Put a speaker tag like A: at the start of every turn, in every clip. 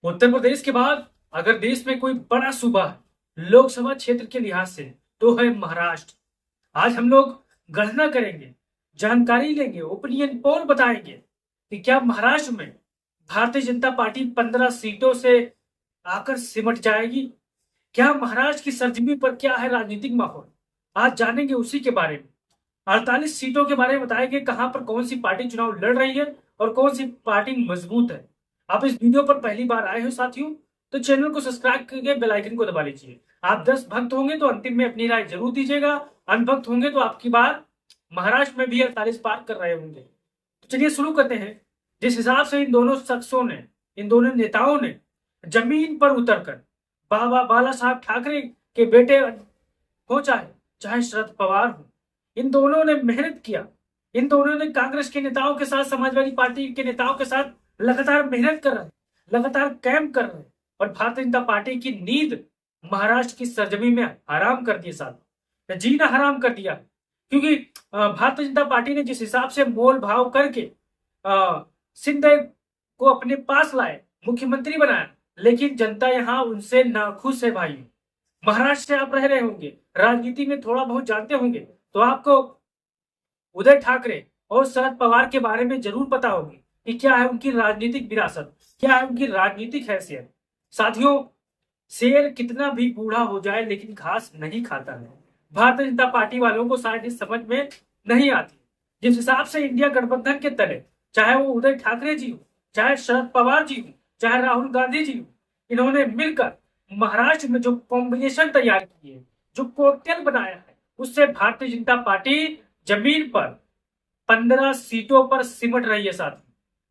A: उत्तर प्रदेश के बाद अगर देश में कोई बड़ा सूबा है लोकसभा क्षेत्र के लिहाज से तो है महाराष्ट्र। आज हम लोग गणना करेंगे, जानकारी लेंगे, ओपिनियन पोल बताएंगे कि क्या महाराष्ट्र में भारतीय जनता पार्टी 15 सीटों से आकर सिमट जाएगी। क्या महाराष्ट्र की सरजमी पर क्या है राजनीतिक माहौल, आज जानेंगे उसी के बारे में। 48 सीटों के बारे में बताएंगे, कहां पर कौन सी पार्टी चुनाव लड़ रही है और कौन सी पार्टी मजबूत है। आप इस वीडियो पर पहली बार आए हो साथियों, तो चैनल को सब्सक्राइब करके बेल आइकन को दबा लीजिए। आप 10 भक्त होंगे तो अंतिम में अपनी राय जरूर दीजिएगा, अनभक्त होंगे तो आपकी बार महाराष्ट्र में भी 48 पार कर रहे होंगे। तो चलिए शुरू करते हैं। जिस हिसाब से इन दोनों शख्सों ने, इन दोनों नेताओं ने जमीन पर उतरकर बाबा बाला साहब ठाकरे के बेटे हो, चाहे चाहे शरद पवार हो, इन दोनों ने मेहनत किया। इन दोनों ने कांग्रेस के नेताओं के साथ, समाजवादी पार्टी के नेताओं के साथ लगातार मेहनत कर रहे हैं, लगातार कैंप कर रहे हैं और भारतीय जनता पार्टी की नींद महाराष्ट्र की सरजमी में हराम कर दिए, साथ जीना हराम कर दिया। क्योंकि भारतीय जनता पार्टी ने जिस हिसाब से मोल भाव करके सिंधे को अपने पास लाए, मुख्यमंत्री बनाया, लेकिन जनता यहां उनसे नाखुश है भाई। महाराष्ट्र से आप रह रहे होंगे, राजनीति में थोड़ा बहुत जानते होंगे, तो आपको उदय ठाकरे और शरद पवार के बारे में जरूर पता होगी कि क्या है उनकी राजनीतिक विरासत, क्या है उनकी राजनीतिक हैसियत। साथियों, शेर कितना भी बूढ़ा हो जाए लेकिन घास नहीं खाता है। भारतीय जनता पार्टी वालों को शायद इस समझ में नहीं आती। जिस हिसाब से इंडिया गठबंधन के तले, चाहे वो उदय ठाकरे जी हो, चाहे शरद पवार जी हो, चाहे राहुल गांधी जी हो, इन्होंने मिलकर महाराष्ट्र में जो कॉम्बिनेशन तैयार की है, जो कॉकटेल बनाया है, उससे भारतीय जनता पार्टी जमीन पर 15 सीटों पर सिमट रही है। साथ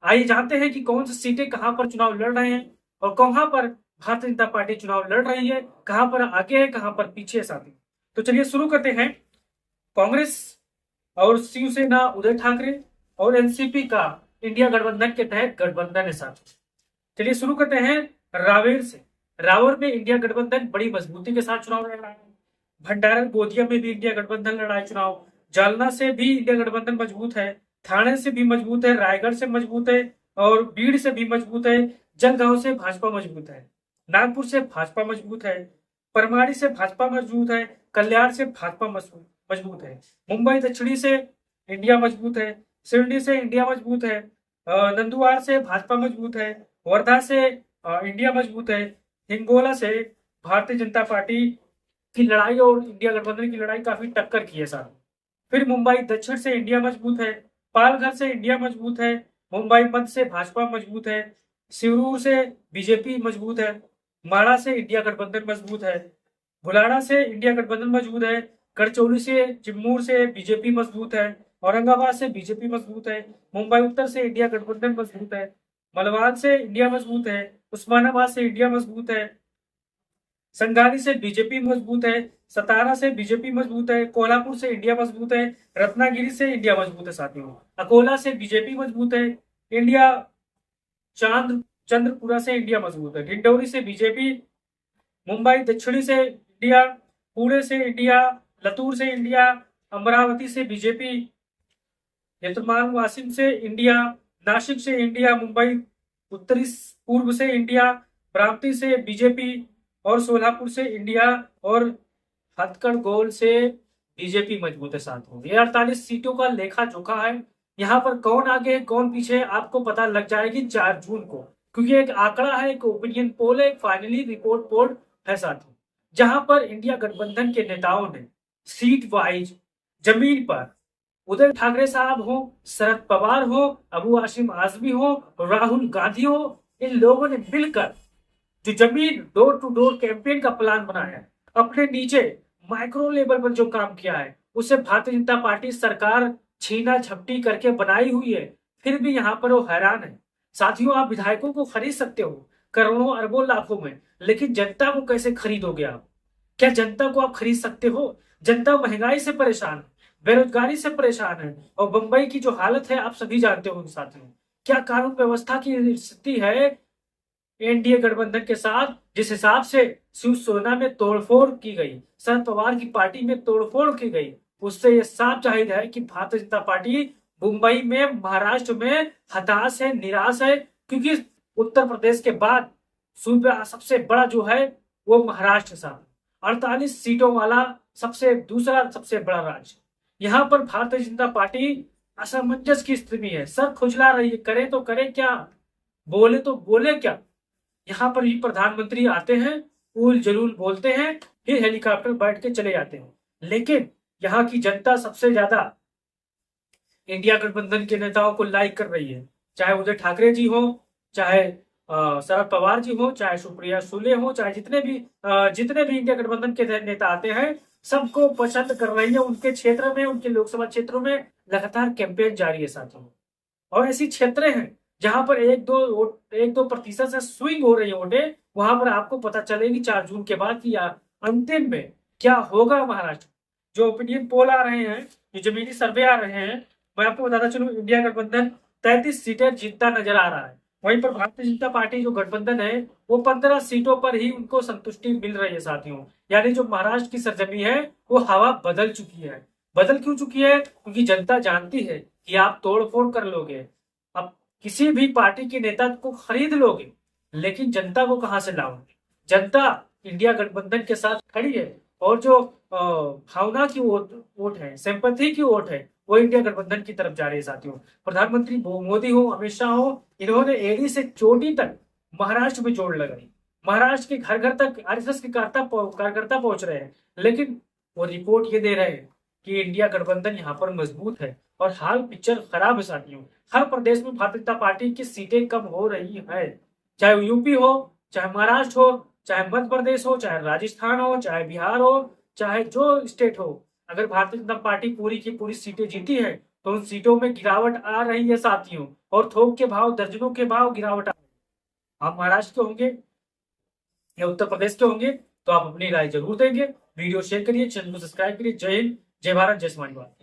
A: आइए जानते हैं कि कौन सी सीटें कहां पर चुनाव लड़ रहे हैं और कहां पर भारतीय जनता पार्टी चुनाव लड़ रही है, कहां पर आगे है, कहां पर पीछे है साथी। तो चलिए शुरू करते हैं। कांग्रेस और शिवसेना उदय ठाकरे और एनसीपी का इंडिया गठबंधन के तहत गठबंधन है साथी। चलिए शुरू करते हैं रावेर से। रावर में इंडिया गठबंधन बड़ी मजबूती के साथ चुनाव लड़ रहा है। भंडारा गोदिया में भी इंडिया गठबंधन लड़ा है चुनाव। जालना से भी इंडिया गठबंधन मजबूत है, थाने से भी मजबूत है, रायगढ़ से मजबूत है और बीड़ से भी मजबूत है। जलगांव से भाजपा मजबूत है, नागपुर से भाजपा मजबूत है, परमाड़ी से भाजपा मजबूत है, कल्याण से भाजपा मजबूत है, मुंबई दक्षिणी से इंडिया मजबूत है, सिडनी से इंडिया मजबूत है, नंदुवार से भाजपा मजबूत है, वर्धा से इंडिया मजबूत है, हिंगोला से भारतीय जनता पार्टी की लड़ाई और इंडिया गठबंधन की लड़ाई काफी टक्कर की है साथ। फिर मुंबई दक्षिण से इंडिया मजबूत है, पालघर से इंडिया मजबूत है, मुंबई मध्य से भाजपा मजबूत है, सिवूर से बीजेपी मजबूत है, माड़ा से इंडिया गठबंधन मजबूत है, बुलाड़ा से इंडिया गठबंधन मजबूत है, गढ़चिरौली से, चिमूर से बीजेपी मजबूत है, औरंगाबाद से बीजेपी मजबूत है, मुंबई उत्तर से इंडिया गठबंधन मजबूत है, मलवान से इंडिया मजबूत है, उस्मानाबाद से इंडिया मजबूत है, संगाली से बीजेपी मजबूत है, सतारा से बीजेपी मजबूत है, कोल्हापुर से इंडिया मजबूत है, रत्नागिरी से इंडिया मजबूत है साथियों, अकोला से बीजेपी मजबूत है, इंडिया चंद्रपुरा से इंडिया मजबूत है, डिंडौरी से बीजेपी, मुंबई दक्षिणी से इंडिया, पुणे से इंडिया, लतूर से इंडिया, अमरावती से बीजेपी, यतमान वासिम से इंडिया, नासिक से इंडिया, मुंबई उत्तरी पूर्व से इंडिया, प्राप्ति से बीजेपी और सोलापुर से इंडिया और हथकड़ गोल से बीजेपी मजबूत है साथियों। ये 48 सीटों का लेखा जोखा है। यहाँ पर कौन आगे है कौन पीछे है आपको पता लग जाएगी 4 जून को, क्योंकि एक आंकड़ा है, एक ओपिनियन पोल है, एक फाइनली रिपोर्ट पोल है साथियों, जहां पर इंडिया गठबंधन के नेताओं ने सीट वाइज जमीन पर उदय ठाकरे साहब हो, शरद पवार हो, अबू हाशिम आजमी हो, राहुल गांधी हो, इन लोगों ने मिलकर जो जमीन डोर टू डोर कैंपेन का प्लान बनाया है, अपने नीचे माइक्रो लेवल पर जो काम किया है, उसे भारतीय जनता पार्टी सरकार छीना झपटी करके बनाई हुई है। फिर भी यहाँ पर वो हैरान है साथियों। आप विधायकों को खरीद सकते हो करोड़ों अरबों लाखों में, लेकिन जनता को कैसे खरीदोगे आप? क्या जनता को आप खरीद सकते हो? जनता महंगाई से परेशान है, बेरोजगारी से परेशान है और बंबई की जो हालत है आप सभी जानते हो साथियों। क्या कानून व्यवस्था की स्थिति है एनडीए गठबंधन के साथ, जिस हिसाब से शिवसेना में तोड़फोड़ की गई, शरद पवार की पार्टी में तोड़फोड़ की गई, उससे यह साफ जाहिर है कि भारतीय जनता पार्टी मुंबई में, महाराष्ट्र में हताश है, निराश है। क्योंकि उत्तर प्रदेश के बाद सूबा सबसे बड़ा जो है वो महाराष्ट्र साहब, 48 सीटों वाला दूसरा सबसे बड़ा राज्य। यहाँ पर भारतीय जनता पार्टी असमंजस की स्थिति में है, सर खुजला रही है, करे तो करे क्या, बोले तो बोले क्या। यहाँ पर भी प्रधानमंत्री आते हैं, उल जलूल बोलते हैं, फिर हेलीकॉप्टर बैठ के चले जाते हैं। लेकिन यहाँ की जनता सबसे ज्यादा इंडिया गठबंधन के नेताओं को लाइक कर रही है, चाहे उदय ठाकरे जी हो, चाहे शरद पवार जी हो, चाहे सुप्रिया सुले हो, चाहे जितने भी इंडिया गठबंधन के नेता आते हैं, सबको पसंद कर रही है। उनके क्षेत्र में, उनके लोकसभा क्षेत्रों में लगातार कैंपेन जारी है साथियों। और ऐसी क्षेत्र हैं जहां पर 1-2% से स्विंग हो रही है वोटें, वहां पर आपको पता चलेगी 4 जून के बाद कि अंतिम में क्या होगा महाराष्ट्र। जो ओपिनियन पोल आ रहे हैं, जो जमीनी सर्वे आ रहे हैं, मैं आपको बताता चलूं, इंडिया गठबंधन 33 सीटें जीतता नजर आ रहा है। वहीं पर भारतीय जनता पार्टी जो गठबंधन है वो 15 सीटों पर ही उनको संतुष्टि मिल रही है साथियों। यानी जो महाराष्ट्र की सरजमी है वो हवा बदल चुकी है। बदल क्यों चुकी है? क्योंकि जनता जानती है कि आप तोड़फोड़ कर लोगे, अब किसी भी पार्टी के नेता को खरीद लोगे, लेकिन जनता को कहां से लाओगे? जनता इंडिया गठबंधन के साथ खड़ी है, और जो भावना की वोट है, सिंपैथी की वोट है, वो इंडिया गठबंधन की तरफ जा रही है साथियों। प्रधानमंत्री मोदी हो, अमित शाह हो, इन्होंने एड़ी से चोटी तक महाराष्ट्र में जोड़ लगाई। महाराष्ट्र के घर घर तक आरएसएस के कार्यकर्ता पहुंच रहे हैं, लेकिन वो रिपोर्ट ये दे रहे हैं कि इंडिया गठबंधन यहाँ पर मजबूत है। और हाल पिक्चर खराब है साथियों। हर प्रदेश में भारतीय जनता पार्टी की सीटें कम हो रही है, चाहे यूपी हो, चाहे महाराष्ट्र हो, चाहे मध्य प्रदेश हो, चाहे राजस्थान हो, चाहे बिहार हो, चाहे जो स्टेट हो। अगर भारतीय जनता पार्टी पूरी की पूरी सीटें जीती है तो उन सीटों में गिरावट आ रही है साथियों, और थोक के भाव, दर्जनों के भाव गिरावट आ रही है। आप महाराष्ट्र के होंगे या उत्तर प्रदेश के होंगे तो आप अपनी राय जरूर देंगे। वीडियो शेयर करिए, चैनल को सब्सक्राइब करिए। जय हिंद, जय भारत, जय समाजवाद।